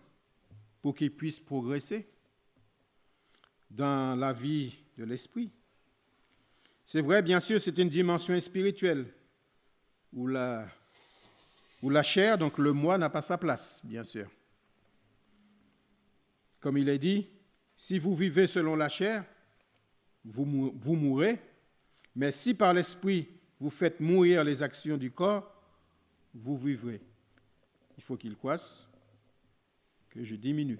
pour qu'il puisse progresser dans la vie de l'esprit. C'est vrai, bien sûr, c'est une dimension spirituelle où la chair, donc le moi, n'a pas sa place, bien sûr. Comme il est dit, si vous vivez selon la chair, vous mourrez, mais si par l'esprit vous faites mourir les actions du corps, vous vivrez. Il faut qu'il croisse, que je diminue.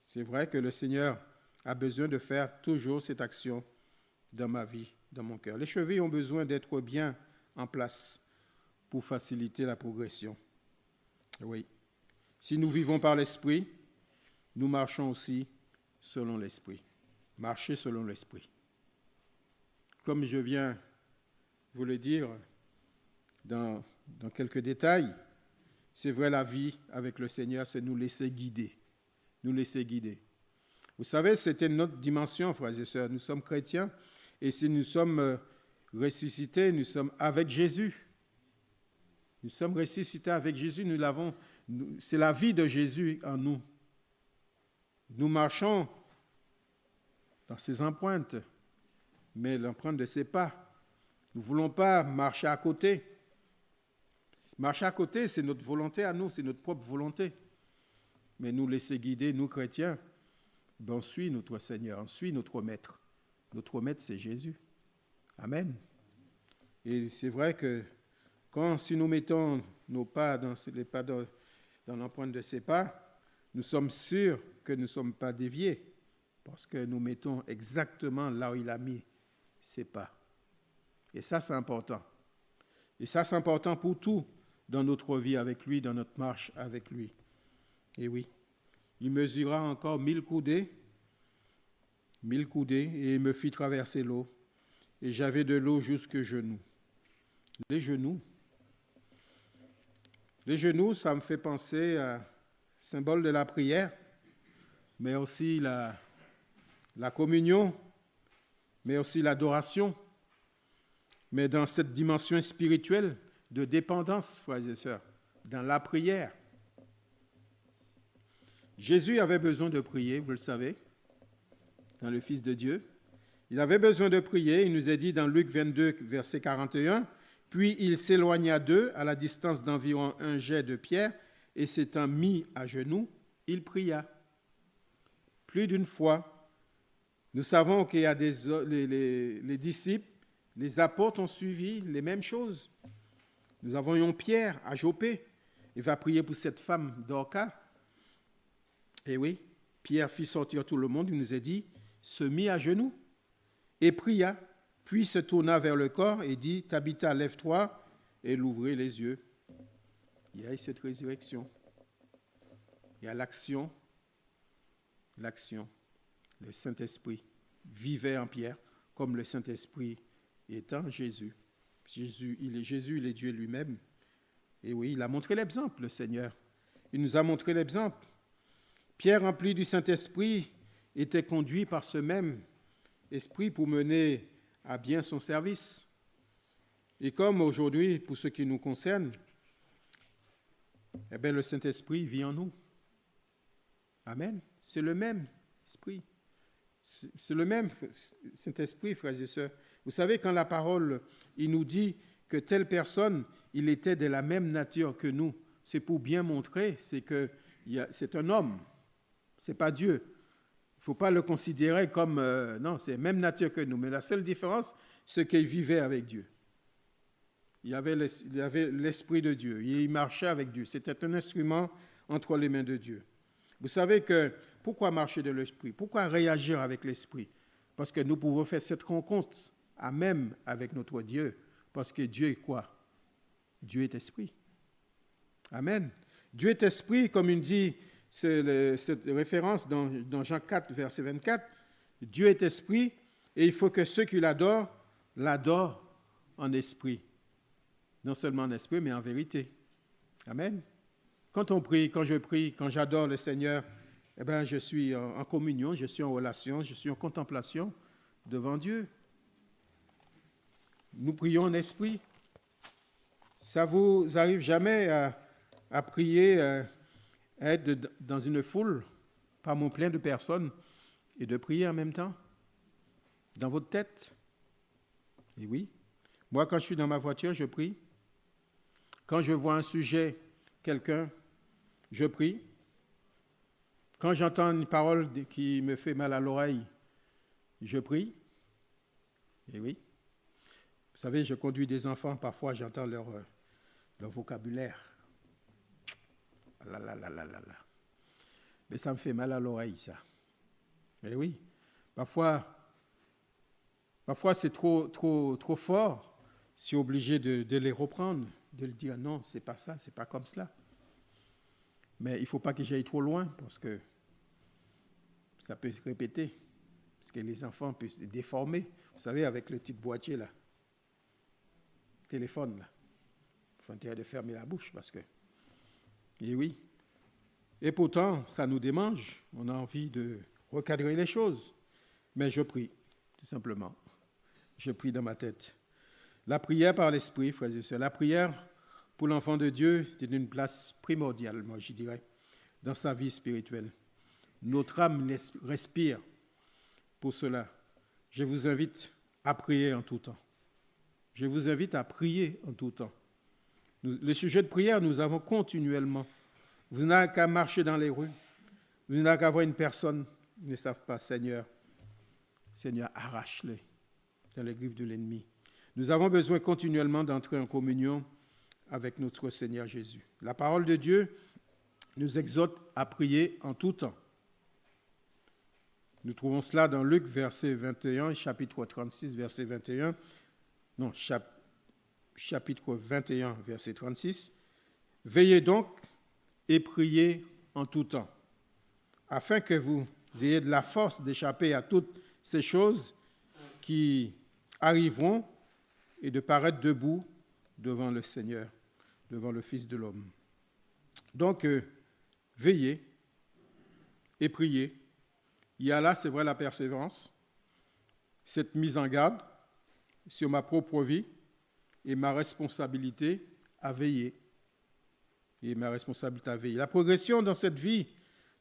C'est vrai que le Seigneur a besoin de faire toujours cette action dans ma vie, dans mon cœur. Les chevilles ont besoin d'être bien en place pour faciliter la progression. Oui. Si nous vivons par l'Esprit, nous marchons aussi selon l'Esprit. Marcher selon l'Esprit. Comme je viens vous le dire dans quelques détails, c'est vrai, la vie avec le Seigneur, c'est nous laisser guider. Nous laisser guider. Vous savez, c'était notre dimension, frères et sœurs. Nous sommes chrétiens et si nous sommes ressuscités, nous sommes avec Jésus. Nous sommes ressuscités avec Jésus. C'est la vie de Jésus en nous. Nous marchons dans ses empreintes, mais l'empreinte de ses pas. Nous ne voulons pas marcher à côté. Marcher à côté, c'est notre volonté à nous, c'est notre propre volonté. Mais nous laisser guider, nous chrétiens, on suit notre Seigneur, on suit notre Maître. Notre Maître, c'est Jésus. Amen. Et c'est vrai que si nous mettons nos pas dans l'empreinte de ses pas, nous sommes sûrs que nous ne sommes pas déviés. parce que nous mettons exactement là où il a mis ses pas. Et ça, c'est important. Et ça, c'est important pour tout dans notre vie avec lui, dans notre marche avec lui. Et oui, il mesura encore 1000 coudées, et il me fit traverser l'eau. Et j'avais de l'eau jusqu'aux genoux. Les genoux, ça me fait penser à symbole de la prière, mais aussi la communion, mais aussi l'adoration, mais dans cette dimension spirituelle de dépendance, frères et sœurs, dans la prière. Jésus avait besoin de prier, vous le savez, dans le Fils de Dieu. Il avait besoin de prier, il nous est dit dans Luc 22, verset 41, « Puis il s'éloigna d'eux à la distance d'environ un jet de pierre, et s'étant mis à genoux, il pria. » Plus d'une fois, nous savons qu'il y a les disciples, les apôtres ont suivi les mêmes choses. Nous avons eu Pierre à Jopé, il va prier pour cette femme Dorcas. Et oui, Pierre fit sortir tout le monde, il nous est dit, se mit à genoux et pria, puis se tourna vers le corps et dit, « Tabitha, lève-toi » et il ouvrit les yeux. Il y a cette résurrection. Il y a l'action. Le Saint-Esprit vivait en Pierre comme le Saint-Esprit étant Jésus. Jésus, il est Dieu lui-même. Et oui, il a montré l'exemple, le Seigneur. Il nous a montré l'exemple. Pierre, rempli du Saint-Esprit, était conduit par ce même esprit pour mener à bien son service. Et comme aujourd'hui, pour ce qui nous concerne, eh bien, le Saint-Esprit vit en nous. Amen. C'est le même esprit. C'est le même Saint-Esprit, frères et sœurs. Vous savez, quand la parole, il nous dit que telle personne, il était de la même nature que nous, c'est pour bien montrer, c'est un homme, c'est pas Dieu. Il ne faut pas le considérer comme, non, c'est la même nature que nous. Mais la seule différence, c'est qu'il vivait avec Dieu. Il avait l'Esprit de Dieu, il marchait avec Dieu. C'était un instrument entre les mains de Dieu. Vous savez que, pourquoi marcher de l'Esprit? Pourquoi réagir avec l'Esprit? Parce que nous pouvons faire cette rencontre à même avec notre Dieu. Parce que Dieu est quoi? Dieu est Esprit. Amen. Dieu est Esprit, comme il dit, cette référence dans Jean 4, verset 24. Dieu est Esprit et il faut que ceux qui l'adorent en esprit. Non seulement en esprit, mais en vérité. Amen. Quand on prie, quand je prie, quand j'adore le Seigneur, eh bien, je suis en communion, je suis en relation, je suis en contemplation devant Dieu. Nous prions en esprit. Ça vous arrive jamais à prier, à être dans une foule, par mon plein de personnes, et de prier en même temps, dans votre tête? Et oui. Moi, quand je suis dans ma voiture, je prie. Quand je vois un sujet, quelqu'un, je prie. Quand j'entends une parole qui me fait mal à l'oreille, je prie. Et oui. Vous savez, je conduis des enfants, parfois j'entends leur vocabulaire. Mais ça me fait mal à l'oreille, ça. Et oui. Parfois c'est trop fort. Je suis obligé de les reprendre, de le dire non, c'est pas ça, c'est pas comme cela. Mais il ne faut pas que j'aille trop loin parce que ça peut se répéter. Parce que les enfants peuvent se déformer. Vous savez, avec le petit boîtier là, téléphone là. Il faut intérêt de fermer la bouche parce que. Et oui. Et pourtant, ça nous démange. On a envie de recadrer les choses. Mais je prie, tout simplement. Je prie dans ma tête. La prière par l'Esprit, frères et sœurs, la prière pour l'enfant de Dieu est d'une place primordiale, moi je dirais, dans sa vie spirituelle. Notre âme respire pour cela. Je vous invite à prier en tout temps. Je vous invite à prier en tout temps. Le sujet de prière, nous avons continuellement. Vous n'avez qu'à marcher dans les rues. Vous n'avez qu'à voir une personne, ils ne savent pas, Seigneur, arrache-les dans les griffes de l'ennemi. Nous avons besoin continuellement d'entrer en communion avec notre Seigneur Jésus. La parole de Dieu nous exhorte à prier en tout temps. Nous trouvons cela dans Luc, verset 21, chapitre 36, verset 21. Non, chapitre 21, verset 36. Veillez donc et priez en tout temps, afin que vous ayez de la force d'échapper à toutes ces choses qui arriveront et de paraître debout devant le Seigneur, devant le Fils de l'homme. Donc, veillez et priez. Il y a là, c'est vrai, la persévérance, cette mise en garde sur ma propre vie et ma responsabilité à veiller. Et ma responsabilité à veiller. La progression dans cette vie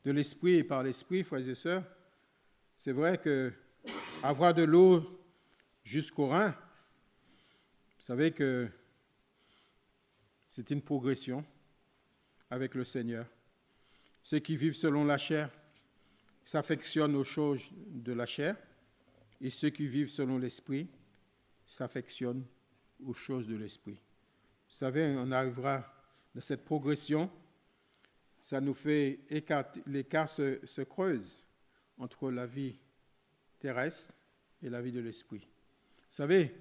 de l'esprit et par l'esprit, frères et sœurs, c'est vrai que avoir de l'eau jusqu'au rein, vous savez que c'est une progression avec le Seigneur. Ceux qui vivent selon la chair s'affectionnent aux choses de la chair, et ceux qui vivent selon l'esprit s'affectionnent aux choses de l'esprit. Vous savez, on arrivera dans cette progression, ça nous fait écarter, l'écart se creuse entre la vie terrestre et la vie de l'esprit. Vous savez,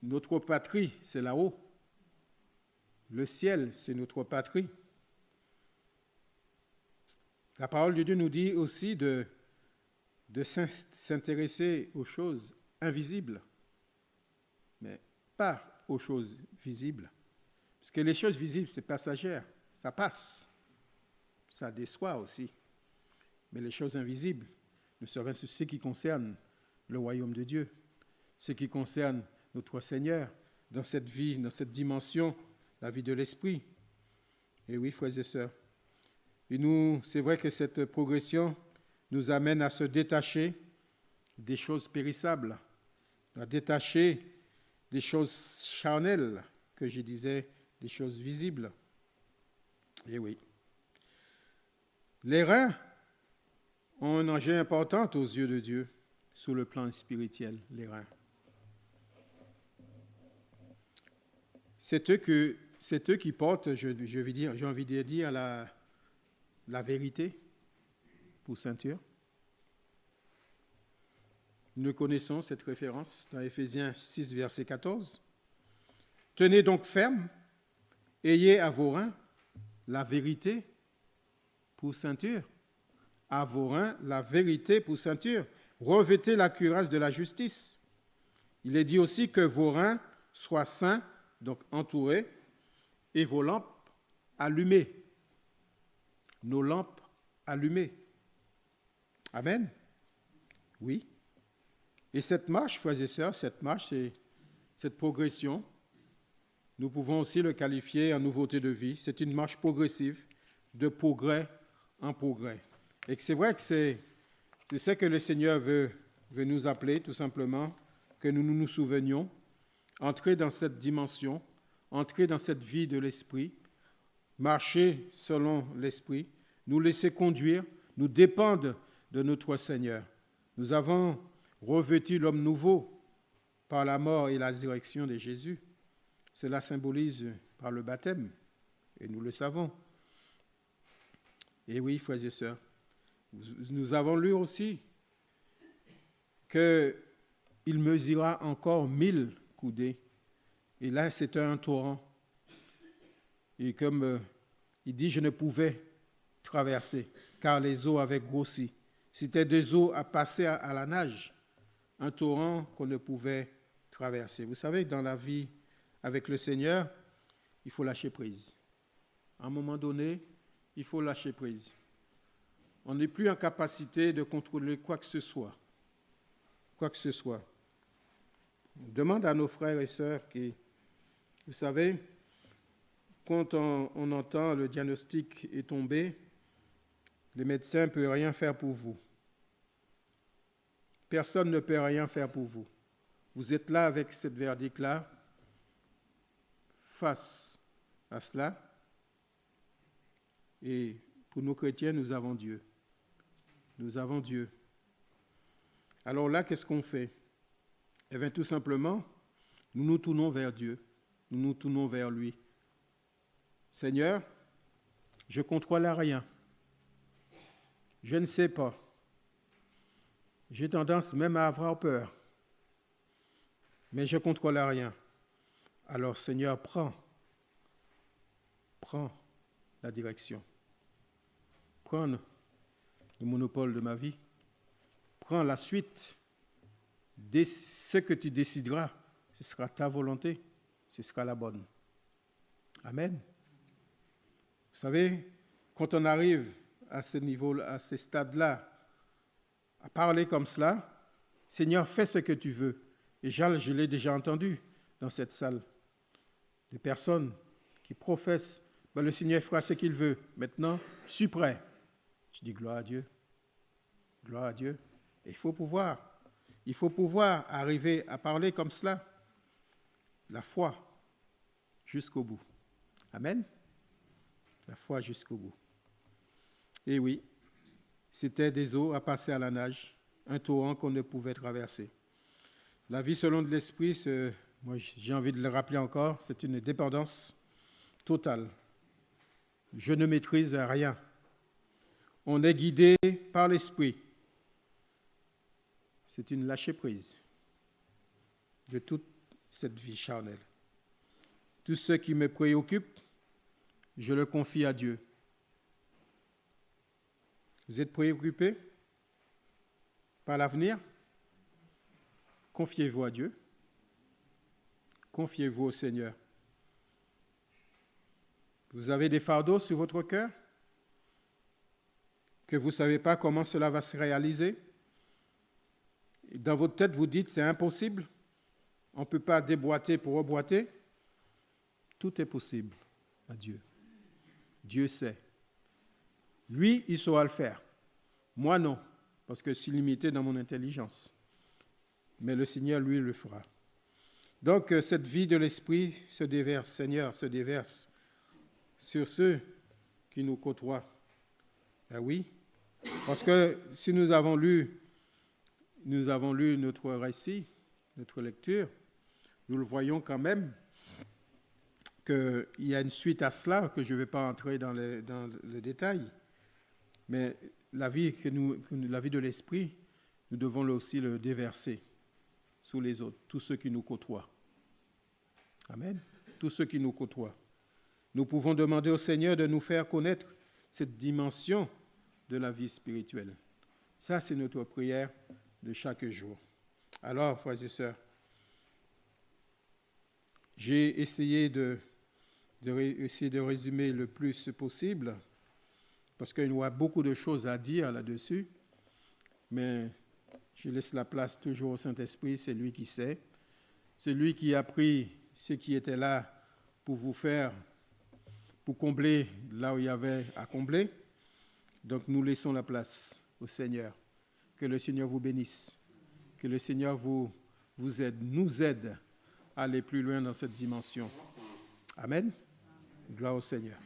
notre patrie, c'est là-haut. Le ciel, c'est notre patrie. La parole de Dieu nous dit aussi de s'intéresser aux choses invisibles, mais pas aux choses visibles. Parce que les choses visibles, c'est passagère, ça passe, ça déçoit aussi. Mais les choses invisibles ne seraient ce qui concerne le royaume de Dieu, ce qui concerne notre Seigneur dans cette vie, dans cette dimension, la vie de l'esprit. Et oui, frères et sœurs. Et nous, c'est vrai que cette progression nous amène à se détacher des choses périssables, à détacher des choses charnelles, que je disais, des choses visibles. Et oui. Les reins ont un enjeu important aux yeux de Dieu sur le plan spirituel, les reins. C'est eux qui portent, j'ai envie de dire, la vérité pour ceinture. Nous connaissons cette référence dans Éphésiens 6, verset 14. Tenez donc ferme, ayez à vos reins la vérité pour ceinture. À vos reins la vérité pour ceinture. Revêtez la cuirasse de la justice. Il est dit aussi que vos reins soient saints, donc entourés, et vos lampes allumées. Nos lampes allumées. Amen. Oui. Et cette marche, frères et sœurs, cette progression, nous pouvons aussi le qualifier en nouveauté de vie. C'est une marche progressive, de progrès en progrès. Et c'est vrai que c'est ce que le Seigneur veut nous appeler, tout simplement, que nous nous souvenions, entrer dans cette dimension, entrer dans cette vie de l'esprit, marcher selon l'esprit, nous laisser conduire, nous dépendre de notre Seigneur. Nous avons revêtu l'homme nouveau par la mort et la résurrection de Jésus. Cela symbolise par le baptême, et nous le savons. Et oui, frères et sœurs, nous avons lu aussi qu'il mesura encore 1000 coudées. Et là, c'était un torrent. Et comme il dit, je ne pouvais traverser, car les eaux avaient grossi. C'était des eaux à passer à la nage, un torrent qu'on ne pouvait traverser. Vous savez, dans la vie avec le Seigneur, il faut lâcher prise. À un moment donné, il faut lâcher prise. On n'est plus en capacité de contrôler quoi que ce soit. Quoi que ce soit. On demande à nos frères et sœurs qui, vous savez, quand on entend le diagnostic est tombé, le médecin ne peut rien faire pour vous. Personne ne peut rien faire pour vous. Vous êtes là avec cette verdict-là, face à cela. Et pour nous chrétiens, nous avons Dieu. Nous avons Dieu. Alors là, qu'est-ce qu'on fait? Eh bien, tout simplement, nous nous tournons vers Dieu. Nous nous tournons vers lui. Seigneur, je ne contrôle rien. Je ne sais pas. J'ai tendance même à avoir peur. Mais je ne contrôle rien. Alors, Seigneur, prends la direction. Prends le monopole de ma vie. Prends la suite. Ce que tu décideras, ce sera ta volonté. Ce sera la bonne. Amen. Vous savez, quand on arrive à ce niveau, à ce stade-là, à parler comme cela, Seigneur, fais ce que tu veux. Et je l'ai déjà entendu dans cette salle. Des personnes qui professent, le Seigneur fera ce qu'il veut. Maintenant, je suis prêt. Je dis gloire à Dieu. Gloire à Dieu. Et il faut pouvoir arriver à parler comme cela. La foi jusqu'au bout. Amen. La foi jusqu'au bout. Et oui, c'était des eaux à passer à la nage, un torrent qu'on ne pouvait traverser. La vie selon de l'esprit, moi j'ai envie de le rappeler encore, c'est une dépendance totale. Je ne maîtrise rien. On est guidé par l'esprit. C'est une lâcher-prise de toute cette vie charnelle. Tout ce qui me préoccupe, je le confie à Dieu. Vous êtes préoccupé par l'avenir? Confiez-vous à Dieu. Confiez-vous au Seigneur. Vous avez des fardeaux sur votre cœur que vous ne savez pas comment cela va se réaliser. Dans votre tête, vous dites, c'est impossible. On ne peut pas déboîter pour reboîter. Tout est possible à Dieu. Dieu sait. Lui, il saura le faire. Moi, non, parce que je suis limité dans mon intelligence. Mais le Seigneur, lui, le fera. Donc, cette vie de l'Esprit se déverse, Seigneur, se déverse sur ceux qui nous côtoient. Ben oui, parce que si nous avons lu notre récit, notre lecture, nous le voyons quand même qu'il y a une suite à cela, que je ne vais pas entrer dans le détail. Mais la vie de l'Esprit, nous devons aussi le déverser sur les autres, tous ceux qui nous côtoient. Amen. Tous ceux qui nous côtoient. Nous pouvons demander au Seigneur de nous faire connaître cette dimension de la vie spirituelle. Ça, c'est notre prière de chaque jour. Alors, frères et sœurs, j'ai essayé de résumer le plus possible, parce qu'il y a beaucoup de choses à dire là-dessus, mais je laisse la place toujours au Saint-Esprit, c'est lui qui sait. C'est lui qui a pris ce qui était là pour vous faire, pour combler là où il y avait à combler. Donc nous laissons la place au Seigneur. Que le Seigneur vous bénisse. Que le Seigneur nous aide à aller plus loin dans cette dimension. Amen. Gloire au Seigneur.